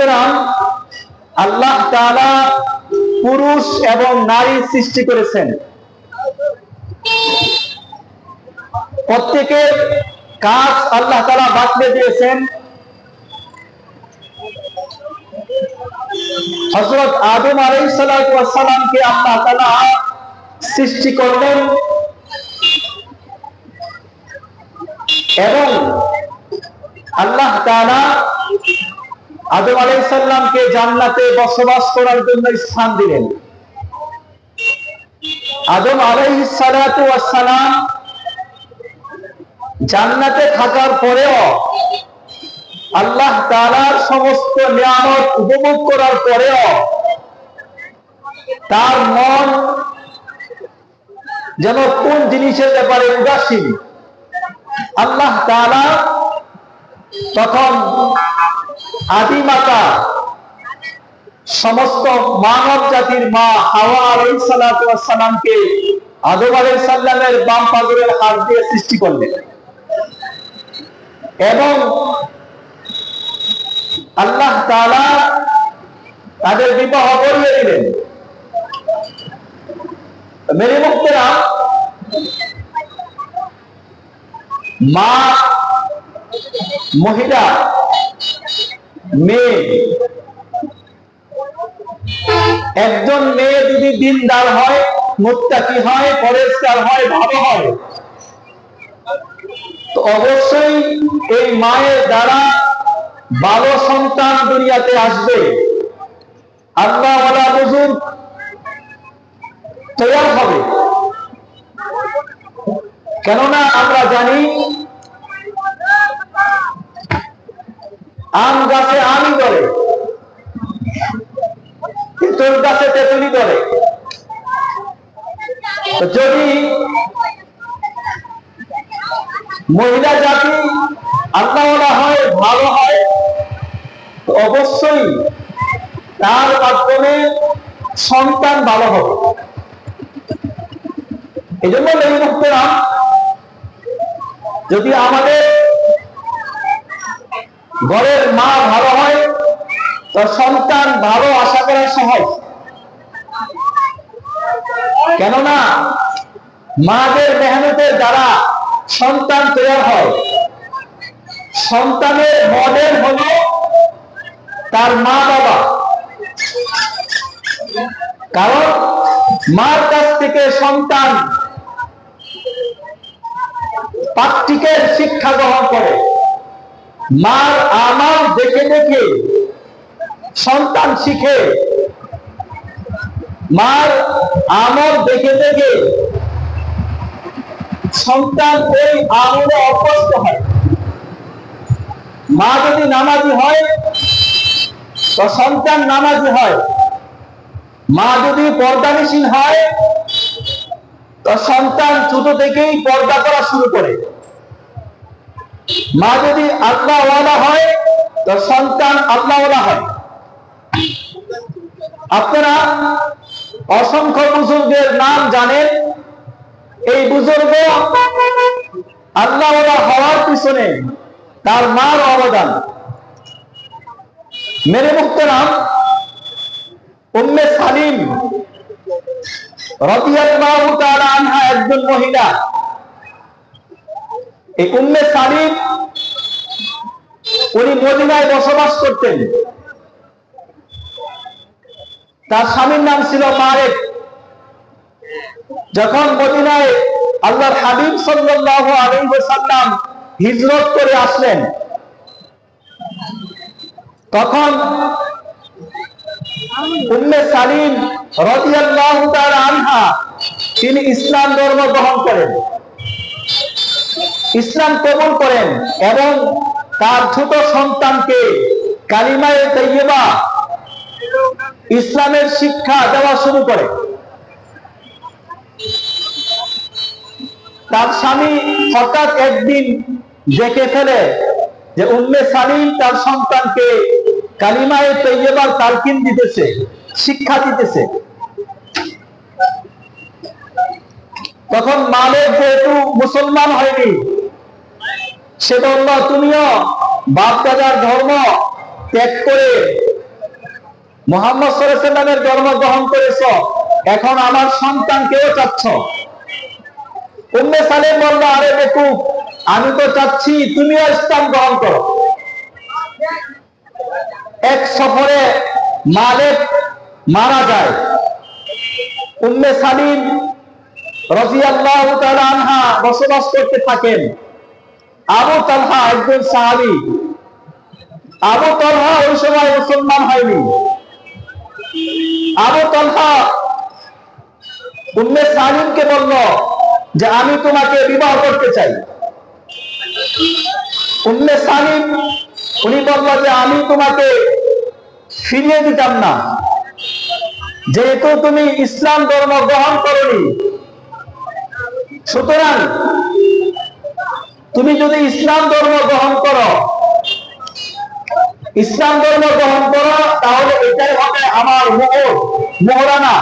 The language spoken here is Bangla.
মুহতারাম, আল্লাহ তাআলা পুরুষ এবং নারী সৃষ্টি করেছেন। প্রত্যেকের কাজ আল্লাহ তাআলা বাতলে দিয়েছেন। হযরত আদম আলাইহিস সালাতু ওয়াস সালামকে আল্লাহ তাআলা সৃষ্টি করলেন এবং আল্লাহ তাআলা আদম আলাইহিস সালামকে জান্নাতে বসবাস করার জন্য স্থান দিলেন। আদম আলাইহিস সালাতু ওয়াস সালাম জান্নাতে থাকার পরেও আল্লাহ তাআলার সমস্ত নিয়ামত উপভোগ করার পরেও তার মন যেন কোন জিনিসের ব্যাপারে উদাসীন। আল্লাহ তাআলা তখন আদিমাতা সমস্ত মানব জাতির মা হাওয়া আলাইহিস সালাতু ওয়াস সালামকে আদম আলাইহিস সালামের বাম পাজরের হাত দিয়ে সৃষ্টি করলেন এবং আল্লাহ তাআলা তাদের বিবাহ করিয়ে দিলেন। মেরে মুহতারাম, মা মহিলা মেয়ে, একজন মেয়ে যদি দিনদার হয়, মুত্তাকি হয়, পরেজগার হয়, ভালো হয়, তো অবশ্যই এই মায়ের দ্বারা ভালো সন্তান দুনিয়াতে আসবে, আল্লাহ ওয়ালা বুজুর্গ তৈরি হবে। কেননা আমরা জানি আম গাছে আমই ধরে, তেঁতুল গাছে তেঁতুলই ধরে। যদি মহিলা জাতি আল্লাহ ওয়ালা হয়, ভালো হয়, তো অবশ্যই তার মাধ্যমে সন্তান ভালো হবে। এই জন্য মুহতারাম, যদি আমাদের ঘরের মা ভালো হয় তো সন্তান ভালো আশা করা সহজ। কেননা মাদের মেহনতের দ্বারা সন্তান তৈরি হয়। সন্তানের মডেল হলো তার মা বাবা, কারণ মার কাছ থেকে সন্তান প্র্যাকটিক্যাল শিক্ষা গ্রহণ করে। মার আমল দেখে দেখে সন্তান শিখে, মার আমল দেখে দেখে সন্তান ওই আমলে অভ্যস্ত হয়। মা যদি নামাজি হয় তো সন্তান নামাজি হয়, মা যদি পর্দানিশীল হয় তো সন্তান ছোট থেকেই পর্দা করা শুরু করে, মা যদি আল্লাহ ওয়ালা হয় তো সন্তান আল্লাহ ওয়ালা হয়। আপনারা অসংখ্য বুজুর্গের নাম জানেন। এই বুজুর্গ আল্লাহ ওয়ালা হওয়ার পিছনে তার মার অবদান। মেরে মুহতারাম, উম্মে সালিম রাদিয়াল্লাহু তাআলা আনহা একজন মহিলা। এই উম্মে সালিম উনি মদিনায় বসবাস করতেন। তার স্বামীর নাম ছিল মারেক। যখন মদিনায় আল্লাহর হাবিব সাল্লাল্লাহু আলাইহি ওয়াসাল্লাম হিজরত করে আসলেন, তখন উম্মে সালিম রাদিয়াল্লাহু তাআলা আনহা তিনি ইসলাম ধর্ম গ্রহণ করেন, ইসলাম কবুল করেন এবং তার ছোট সন্তানকে কালিমায়ে তাইয়্যিবা ইসলামের শিক্ষা দেওয়া শুরু করে। তার স্বামী হঠাৎ একদিন দেখে ফেলে যে উম্মে সালিম তার সন্তানকে কালিমায়ে তাইয়্যিবার তালকিন দিতেছে, শিক্ষা দিতেছে। তখন মালেক যেহেতু মুসলমান হয়নি, সে বলল, তুমিও বাপ দাদার ধর্ম ত্যাগ করে মুহাম্মদ সাল্লাল্লাহু আলাইহি ওয়াসাল্লামের ধর্ম গ্রহণ করেছো, এখন আমার সন্তানকেও চাচ্ছ। উম্মে সালেম বলল, আরে বেকুব, আমি তো চাচ্ছি তুমিও ইসলাম গ্রহণ করো। এক সফরে মালিক মারা যায়। উম্মে সালিম রাদিয়াল্লাহু তাআলা আনহা বসবাস করতে থাকেন। আবু তালহা একজন সাহাবী। আবু তালহা ওই সময় মুসলমান হয়নি। আবু তালহা উম্মে সালিমকে বলল যে আমি তোমাকে বিবাহ করতে চাই। উম্মে সালিম উনি বলল যে আমি তোমাকে ফিরিয়ে দিতাম না, যেহেতু তুমি ইসলাম ধর্ম গ্রহণ করনি, সুতরাং তুমি যদি ইসলাম ধর্ম গ্রহণ করো তাহলে এটাই হবে আমার মোহরানা।